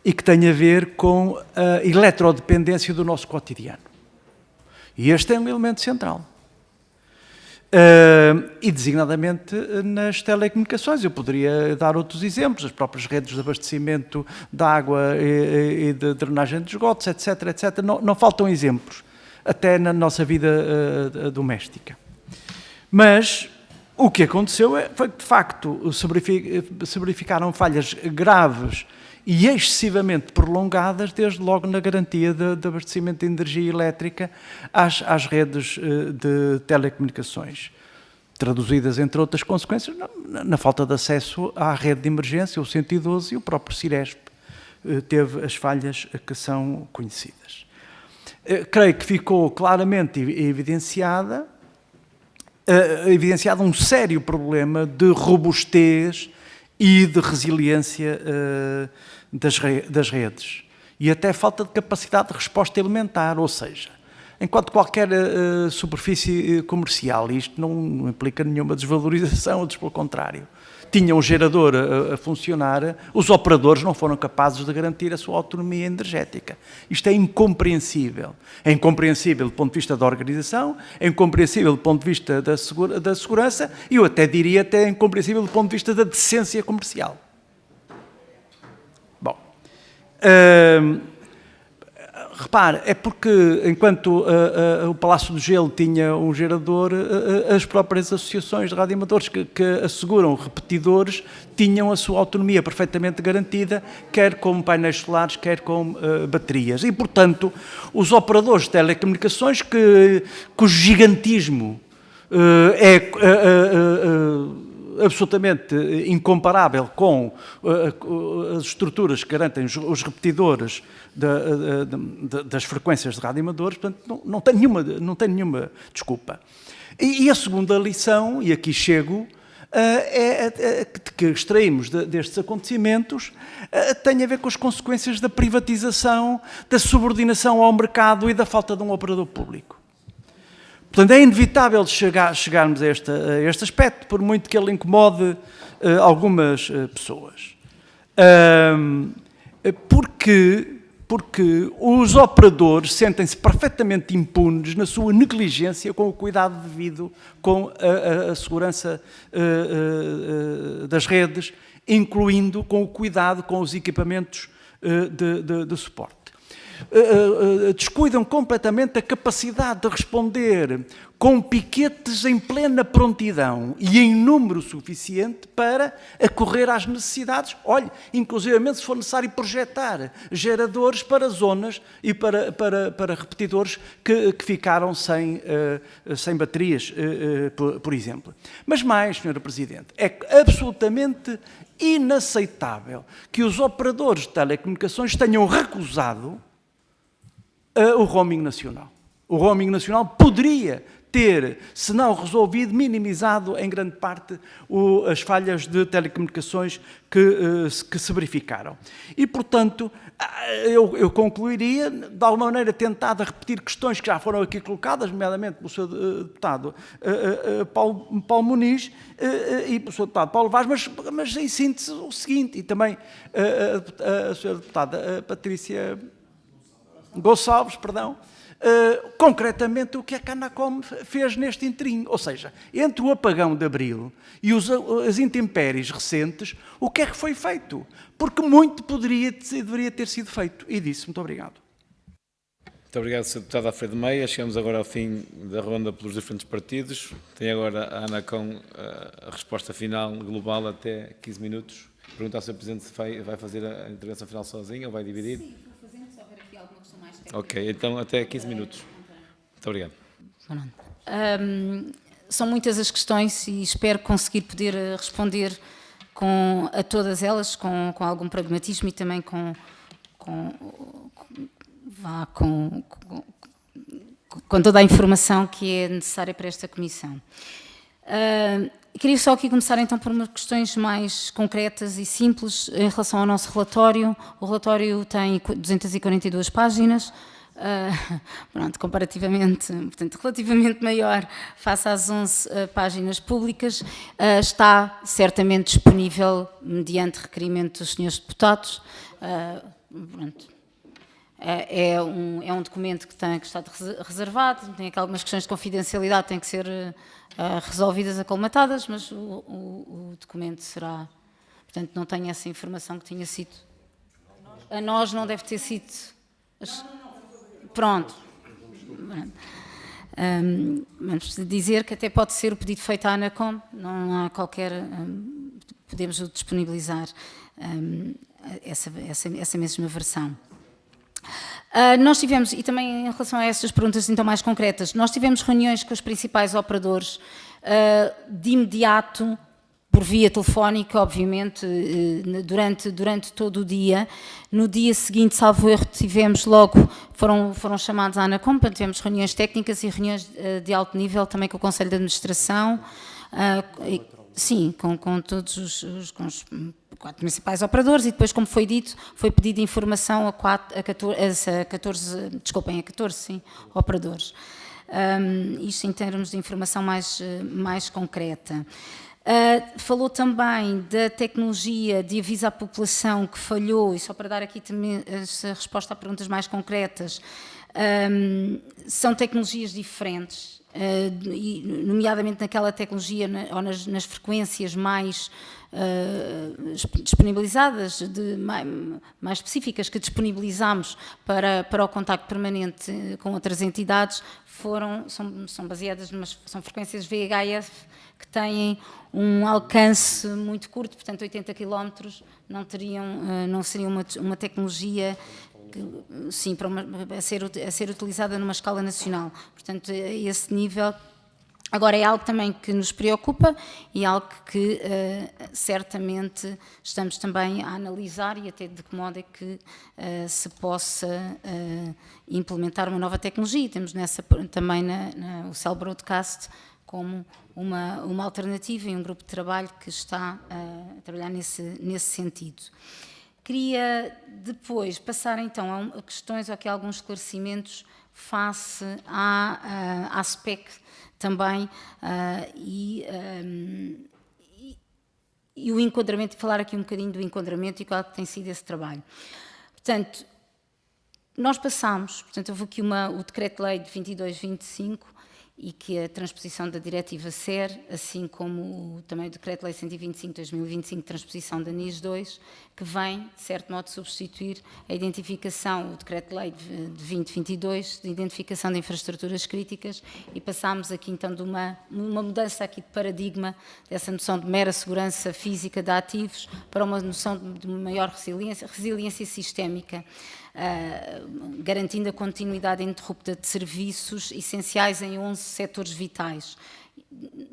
e que tem a ver com a eletrodependência do nosso cotidiano. E este é um elemento central. E designadamente nas telecomunicações. Eu poderia dar outros exemplos, as próprias redes de abastecimento de água e de drenagem de esgotos, etc, etc. Não faltam exemplos, até na nossa vida doméstica. Mas o que aconteceu foi que, de facto, se verificaram falhas graves e excessivamente prolongadas, desde logo na garantia de abastecimento de energia elétrica às redes de telecomunicações, traduzidas, entre outras consequências, na falta de acesso à rede de emergência, o 112 e o próprio Ciresp teve as falhas que são conhecidas. Creio que ficou claramente evidenciado um sério problema de robustez e de resiliência das redes e até falta de capacidade de resposta elementar, ou seja, enquanto qualquer superfície comercial, isto não implica nenhuma desvalorização, antes pelo contrário, tinha um gerador a funcionar, os operadores não foram capazes de garantir a sua autonomia energética. Isto é incompreensível. É incompreensível do ponto de vista da organização, é incompreensível do ponto de vista da segurança e eu até diria até incompreensível do ponto de vista da decência comercial. Bom, repare, é porque enquanto o Palácio do Gelo tinha um gerador, as próprias associações de radioamadores que asseguram repetidores tinham a sua autonomia perfeitamente garantida, quer com painéis solares, quer com baterias. E, portanto, os operadores de telecomunicações, cujo gigantismo é absolutamente incomparável com as estruturas que garantem os repetidores das frequências de radioamadores, portanto, não tem nenhuma desculpa. E a segunda lição, e aqui chego, que extraímos destes acontecimentos, tem a ver com as consequências da privatização, da subordinação ao mercado e da falta de um operador público. Portanto, é inevitável chegarmos a este aspecto, por muito que ele incomode algumas pessoas. Porque os operadores sentem-se perfeitamente impunes na sua negligência com o cuidado devido com a segurança das redes, incluindo com o cuidado com os equipamentos de suporte. Descuidam completamente a capacidade de responder com piquetes em plena prontidão e em número suficiente para acorrer às necessidades. Olhe, inclusivamente se for necessário projetar geradores para zonas e para repetidores que ficaram sem baterias, por exemplo. Mas mais, Sra. Presidente, é absolutamente inaceitável que os operadores de telecomunicações tenham recusado o roaming nacional. O roaming nacional poderia ter, se não resolvido, minimizado em grande parte as falhas de telecomunicações que se verificaram. E, portanto, eu concluiria, de alguma maneira, tentado a repetir questões que já foram aqui colocadas, nomeadamente pelo Sr. Deputado Paulo Muniz e pelo Sr. Deputado Paulo Vaz, mas em síntese o seguinte, e também a Sra. Deputada Patrícia Gonçalves, perdão, concretamente o que a Anacom fez neste interim. Ou seja, entre o apagão de abril e as intempéries recentes, o que é que foi feito? Porque muito deveria ter sido feito. E disse, muito obrigado. Muito obrigado, Sr. Deputado Alfredo Meia. Chegamos agora ao fim da ronda pelos diferentes partidos. Tem agora a Anacom a resposta final global até 15 minutos. Perguntar ao Sr. Presidente se vai fazer a intervenção final sozinho ou vai dividir? Sim, vou fazendo, se houver aqui alguma questão mais técnica. Ok, então até 15 minutos. Muito obrigado. São muitas as questões e espero conseguir poder responder a todas elas com algum pragmatismo e também com toda a informação que é necessária para esta comissão. Queria só aqui começar então por umas questões mais concretas e simples em relação ao nosso relatório. O relatório tem 242 páginas, comparativamente, portanto, relativamente maior face às 11 páginas públicas. Está certamente disponível mediante requerimento dos senhores deputados. É um documento que está reservado, tem aqui algumas questões de confidencialidade que têm que ser resolvidas, acolmatadas, mas o documento será... Portanto, não tenho essa informação que tinha sido... A nós não deve ter sido... Pronto. Vamos dizer que até pode ser o pedido feito à Anacom, não há qualquer... Podemos disponibilizar essa mesma versão. Nós tivemos, e também em relação a estas perguntas então mais concretas, nós tivemos reuniões com os principais operadores de imediato, por via telefónica, obviamente, durante todo o dia. No dia seguinte, salvo erro, tivemos logo, foram chamados à Anacom, tivemos reuniões técnicas e reuniões de alto nível também com o Conselho de Administração, sim, com todos os 4 principais operadores e depois, como foi dito, foi pedido informação a 14 operadores. Isto em termos de informação mais concreta. Falou também da tecnologia de aviso à população que falhou, e só para dar aqui também essa resposta a perguntas mais concretas, são tecnologias diferentes, nomeadamente naquela tecnologia ou nas frequências mais disponibilizadas, mais específicas, que disponibilizamos para o contacto permanente com outras entidades, são baseadas são frequências VHF que têm um alcance muito curto, portanto 80 km não seria uma tecnologia sim, a ser utilizada numa escala nacional. Portanto, a esse nível. Agora, é algo também que nos preocupa e algo que certamente estamos também a analisar e até de que modo é que se possa implementar uma nova tecnologia. Temos também o Cell Broadcast como uma alternativa e um grupo de trabalho que está a trabalhar nesse sentido. Queria depois passar então a questões ou aqui a alguns esclarecimentos face à SPEC também e o enquadramento, falar aqui um bocadinho do enquadramento e qual tem sido esse trabalho. Portanto, nós passámos, houve aqui o Decreto-Lei de 2225 e que a transposição da Diretiva SER, assim como também o Decreto-Lei 125/2025, de transposição da NIS 2, que vem, de certo modo, substituir a identificação, o Decreto-Lei de 2022, de identificação de infraestruturas críticas, e passámos aqui então de uma mudança aqui de paradigma, dessa noção de mera segurança física de ativos, para uma noção de maior resiliência sistémica, garantindo a continuidade ininterrupta de serviços essenciais em 11 setores vitais,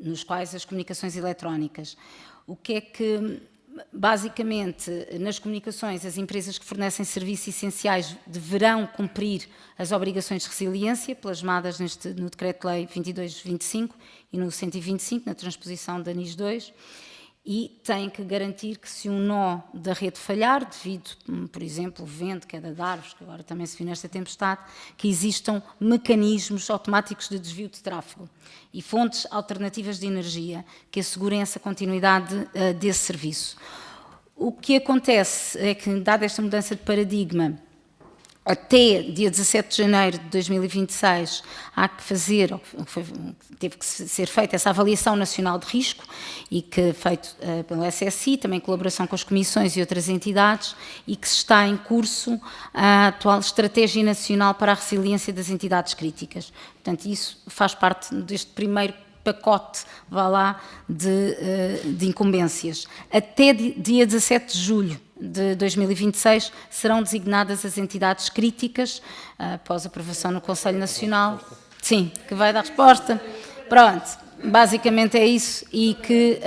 nos quais as comunicações eletrónicas. O que é que, basicamente, nas comunicações, as empresas que fornecem serviços essenciais deverão cumprir as obrigações de resiliência, plasmadas no Decreto-Lei 2225 e no 125, na transposição da NIS 2, e têm que garantir que, se um nó da rede falhar, devido, por exemplo, vento, queda de árvores, que agora também se viu nesta tempestade, que existam mecanismos automáticos de desvio de tráfego e fontes alternativas de energia que assegurem essa continuidade desse serviço. O que acontece é que, dada esta mudança de paradigma, até dia 17 de janeiro de 2026 há que fazer, teve que ser feita essa avaliação nacional de risco e que feito pelo SSI, também em colaboração com as comissões e outras entidades, e que se está em curso a atual Estratégia Nacional para a Resiliência das Entidades Críticas. Portanto, isso faz parte deste primeiro pacote, vá lá, de incumbências. Até dia 17 de julho de 2026 serão designadas as entidades críticas, após aprovação no Conselho Nacional. Sim, que vai dar resposta. Pronto. Basicamente é isso, e que,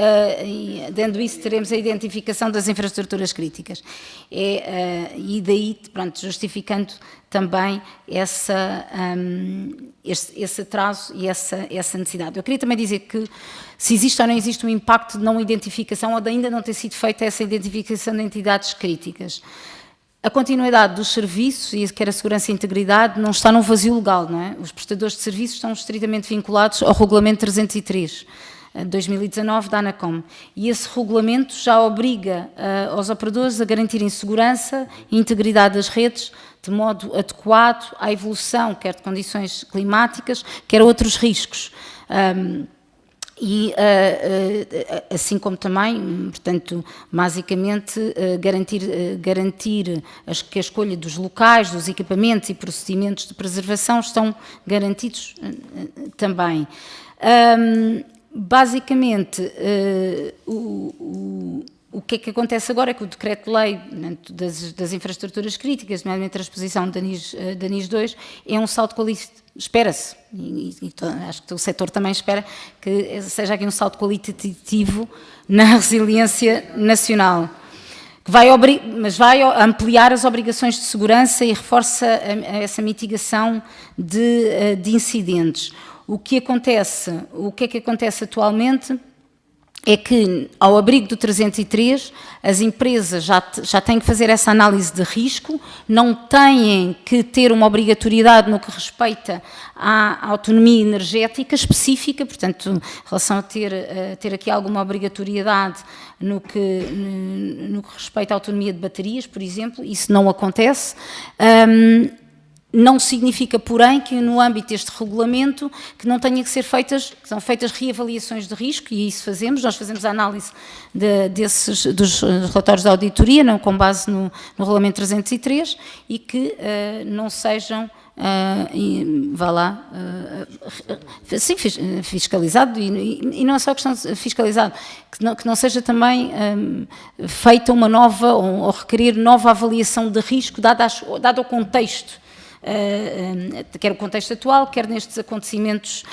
dando isso, teremos a identificação das infraestruturas críticas. E daí, pronto, justificando também esse atraso e essa necessidade. Eu queria também dizer que, se existe ou não existe um impacto de não identificação ou de ainda não ter sido feita essa identificação de entidades críticas, a continuidade dos serviços, e quer a segurança e a integridade, não está num vazio legal, não é? Os prestadores de serviços estão estritamente vinculados ao Regulamento 303, de 2019, da ANACOM. E esse regulamento já obriga aos operadores a garantirem segurança e integridade das redes de modo adequado à evolução, quer de condições climáticas, quer outros riscos. E assim como também, portanto, basicamente garantir que a escolha dos locais, dos equipamentos e procedimentos de preservação estão garantidos também. Basicamente, o que é que acontece agora é que o Decreto-Lei das infraestruturas críticas, nomeadamente a transposição da NIS 2, é um salto qualitativo, espera-se, e acho que o setor também espera, que seja aqui um salto qualitativo na resiliência nacional, que mas vai ampliar as obrigações de segurança e reforça essa mitigação de incidentes. O que é que acontece atualmente é que, ao abrigo do 303, as empresas já têm que fazer essa análise de risco, não têm que ter uma obrigatoriedade no que respeita à autonomia energética específica, portanto, em relação a ter aqui alguma obrigatoriedade no que respeita à autonomia de baterias, por exemplo, isso não acontece. Não significa, porém, que no âmbito deste regulamento que não tenha que ser são feitas reavaliações de risco, e isso fazemos. Nós fazemos a análise dos relatórios da auditoria, não com base no regulamento 303, e que não sejam, sim, fiscalizado, e não é só questão de fiscalizado, que não seja também feita uma nova, ou requerer nova avaliação de risco, dado o contexto, quer o contexto atual, quer nestes acontecimentos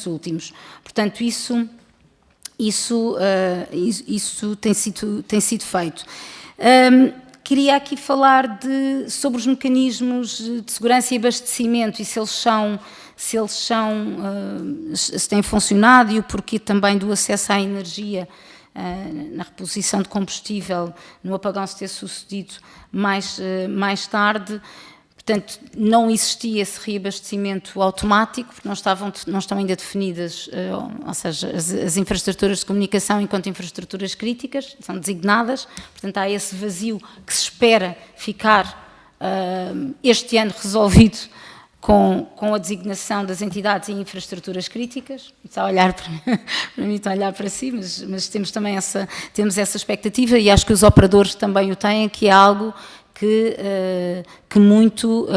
últimos. Portanto, isso tem sido feito. Queria aqui falar sobre os mecanismos de segurança e abastecimento, e se têm funcionado, e o porquê também do acesso à energia na reposição de combustível, no apagão se ter sucedido mais tarde. Portanto, não existia esse reabastecimento automático, porque não estão ainda definidas, ou seja, as infraestruturas de comunicação enquanto infraestruturas críticas, são designadas, portanto há esse vazio que se espera ficar este ano resolvido com a designação das entidades e infraestruturas críticas. Está a olhar para mim, está a olhar para si, mas temos também temos essa expectativa, e acho que os operadores também o têm, que é algo que muito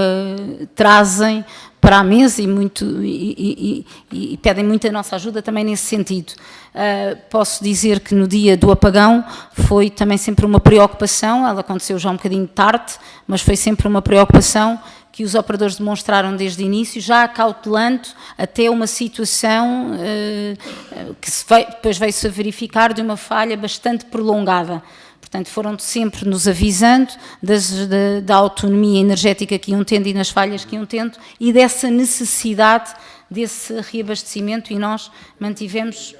trazem para a mesa e pedem muito a nossa ajuda também nesse sentido. Posso dizer que no dia do apagão foi também sempre uma preocupação, ela aconteceu já um bocadinho tarde, mas foi sempre uma preocupação que os operadores demonstraram desde o início, já acautelando até uma situação que depois veio-se a verificar de uma falha bastante prolongada. Portanto, foram sempre nos avisando da autonomia energética que iam tendo e nas falhas que iam tendo, e dessa necessidade desse reabastecimento, e nós mantivemos...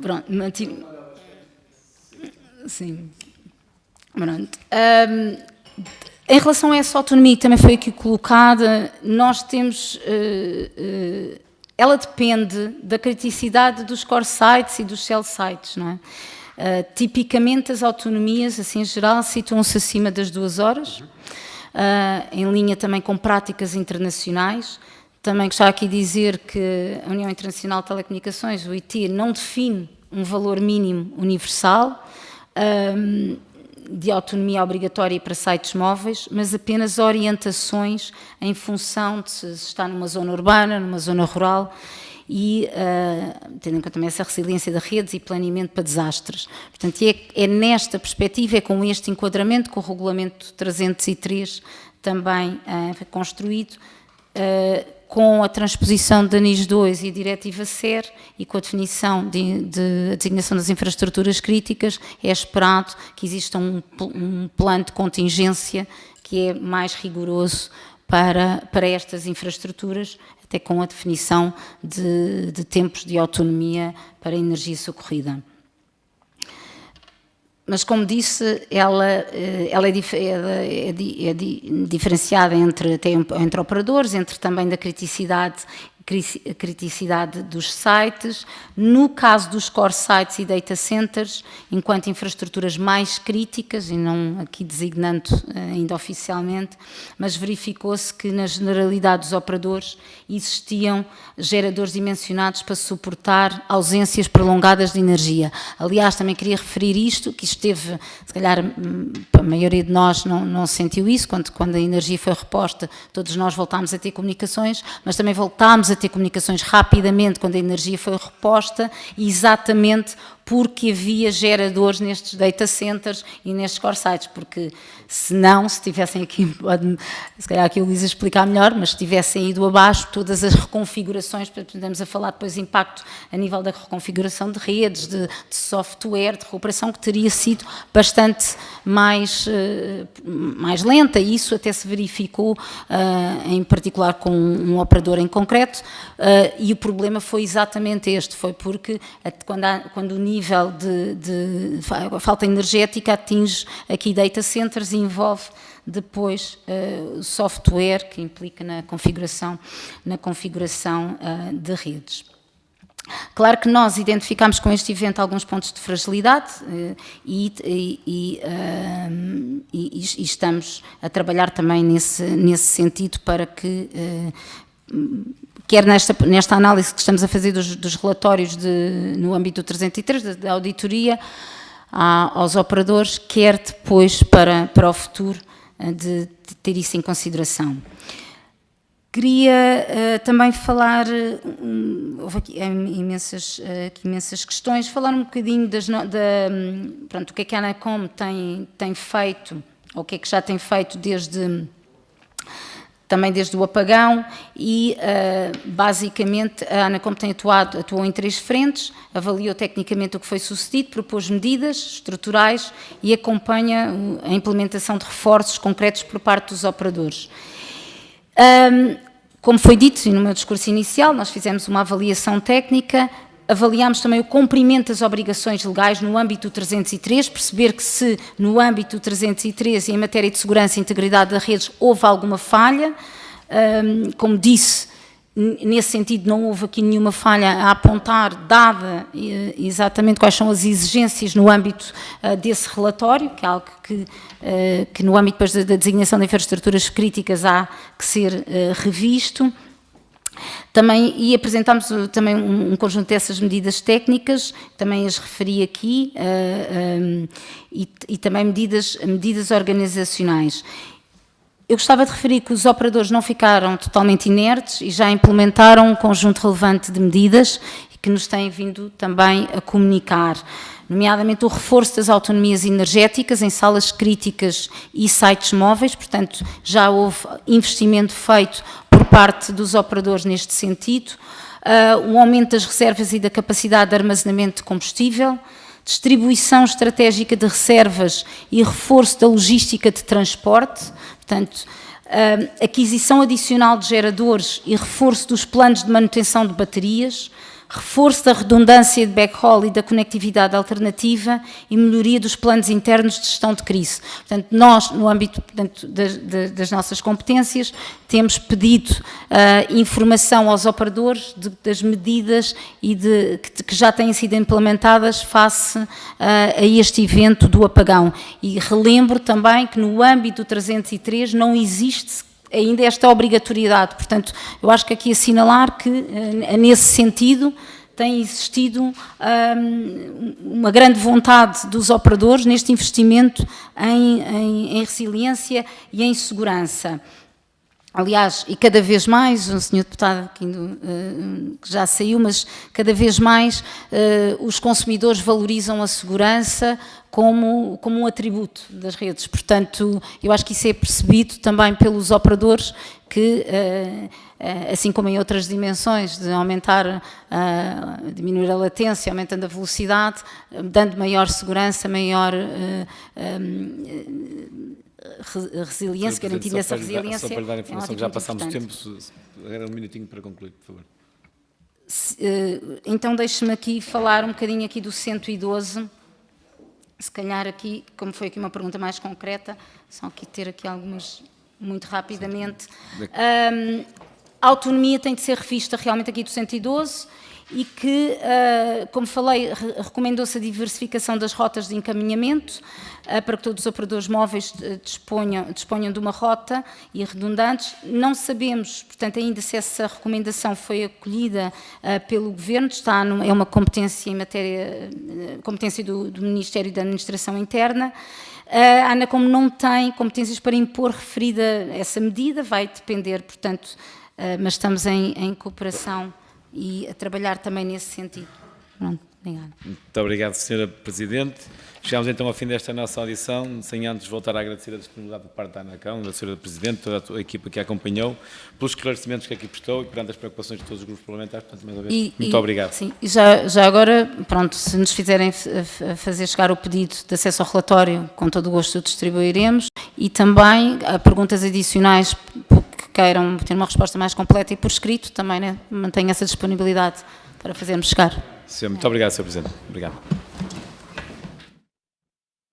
Pronto, sim. Pronto. Em relação a essa autonomia, que também foi aqui colocada, nós temos... ela depende da criticidade dos core sites e dos cell sites, não é? Tipicamente as autonomias, assim em geral, situam-se acima das 2 horas, em linha também com práticas internacionais. Também gostava aqui de dizer que a União Internacional de Telecomunicações, o IT, não define um valor mínimo universal de autonomia obrigatória para sites móveis, mas apenas orientações em função de se está numa zona urbana, numa zona rural, e tendo em conta também essa resiliência de redes e planeamento para desastres. Portanto, é nesta perspectiva, é com este enquadramento que o Regulamento 303 também foi construído, com a transposição da NIS 2 e a Diretiva SER e com a definição de designação das infraestruturas críticas, é esperado que exista um plano de contingência que é mais rigoroso para estas infraestruturas, até com a definição de tempos de autonomia para a energia socorrida. Mas, como disse, ela é diferenciada entre operadores, entre também da criticidade dos sites. No caso dos core sites e data centers, enquanto infraestruturas mais críticas, e não aqui designando ainda oficialmente, mas verificou-se que na generalidade dos operadores existiam geradores dimensionados para suportar ausências prolongadas de energia. Aliás, também queria referir isto, que esteve, se calhar a maioria de nós não sentiu isso, quando a energia foi reposta, todos nós voltámos a ter comunicações, mas também voltámos a ter comunicações rapidamente quando a energia foi reposta, exatamente porque havia geradores nestes data centers e nestes core sites, porque senão, se tivessem aqui, se calhar aqui o Luís explicar melhor, mas se tivessem ido abaixo, todas as reconfigurações, portanto, estamos a falar depois de impacto a nível da reconfiguração de redes, de software, de recuperação, que teria sido bastante mais lenta, e isso até se verificou, em particular com um operador em concreto, e o problema foi exatamente este, foi porque quando o nível de falta energética atinge aqui data centers e envolve depois o software que implica na configuração de redes. Claro que nós identificámos com este evento alguns pontos de fragilidade e estamos a trabalhar também nesse sentido para que, quer nesta análise que estamos a fazer dos relatórios no âmbito do 303, da auditoria aos operadores, quer depois para o futuro de ter isso em consideração. Queria também falar, houve aqui imensas questões, falar um bocadinho pronto, o que é que a ANACOM tem feito, ou o que é que já tem feito também desde o apagão, e basicamente a ANACOM atuou em 3 frentes, avaliou tecnicamente o que foi sucedido, propôs medidas estruturais e acompanha a implementação de reforços concretos por parte dos operadores. Como foi dito no meu discurso inicial, nós fizemos uma avaliação técnica, avaliámos também o cumprimento das obrigações legais no âmbito do 303, perceber que se no âmbito do 303 e em matéria de segurança e integridade das redes houve alguma falha. Como disse, nesse sentido não houve aqui nenhuma falha a apontar, dada exatamente quais são as exigências no âmbito desse relatório, que é algo que no âmbito depois da designação de infraestruturas críticas há que ser revisto. E apresentámos também um conjunto dessas medidas técnicas, também as referi aqui, e também medidas organizacionais. Eu gostava de referir que os operadores não ficaram totalmente inertes e já implementaram um conjunto relevante de medidas que nos têm vindo também a comunicar, nomeadamente o reforço das autonomias energéticas em salas críticas e sites móveis, portanto já houve investimento feito por parte dos operadores neste sentido, o aumento das reservas e da capacidade de armazenamento de combustível, distribuição estratégica de reservas e reforço da logística de transporte, portanto, aquisição adicional de geradores e reforço dos planos de manutenção de baterias, reforço da redundância de backhaul e da conectividade alternativa e melhoria dos planos internos de gestão de crise. Portanto, nós, no âmbito das nossas competências, temos pedido informação aos operadores das medidas que já têm sido implementadas face a este evento do apagão. E relembro também que no âmbito do 303 não existe ainda esta obrigatoriedade. Portanto, eu acho que aqui assinalar que, nesse sentido, tem existido uma grande vontade dos operadores neste investimento em resiliência e em segurança. Aliás, e cada vez mais, o senhor deputado que já saiu, mas cada vez mais os consumidores valorizam a segurança como um atributo das redes. Portanto, eu acho que isso é percebido também pelos operadores que, assim como em outras dimensões, de aumentar, diminuir a latência, aumentando a velocidade, dando maior segurança, maior resiliência, garantindo essa resiliência. Só para lhe dar a informação, já passámos o tempo, era um minutinho para concluir, por favor. Então deixe-me aqui falar um bocadinho aqui do 112, se calhar aqui, como foi aqui uma pergunta mais concreta, só aqui ter aqui algumas, muito rapidamente. A autonomia tem de ser revista realmente aqui do 112 e que, como falei, recomendou-se a diversificação das rotas de encaminhamento para que todos os operadores móveis disponham de uma rota e redundantes. Não sabemos, portanto, ainda se essa recomendação foi acolhida pelo Governo, é uma competência em matéria, competência do Ministério da Administração Interna. A ANACOM não tem competências para impor referida essa medida, vai depender, portanto, mas estamos em cooperação e a trabalhar também nesse sentido. Pronto, obrigada. Muito obrigado, Sra. Presidente. Chegamos então ao fim desta nossa audição, sem antes voltar a agradecer a disponibilidade por parte da ANACOM, da Sra. Presidente, toda a equipa que a acompanhou, pelos esclarecimentos que aqui prestou e perante as preocupações de todos os grupos parlamentares. Portanto, mais uma vez, muito obrigado. Sim, e já agora, pronto, se nos fizerem fazer chegar o pedido de acesso ao relatório, com todo o gosto o distribuiremos, e também perguntas adicionais que queiram ter uma resposta mais completa e por escrito, também, né, mantenho essa disponibilidade para fazermos chegar. Sim, muito obrigado, Sr. Presidente. Obrigado.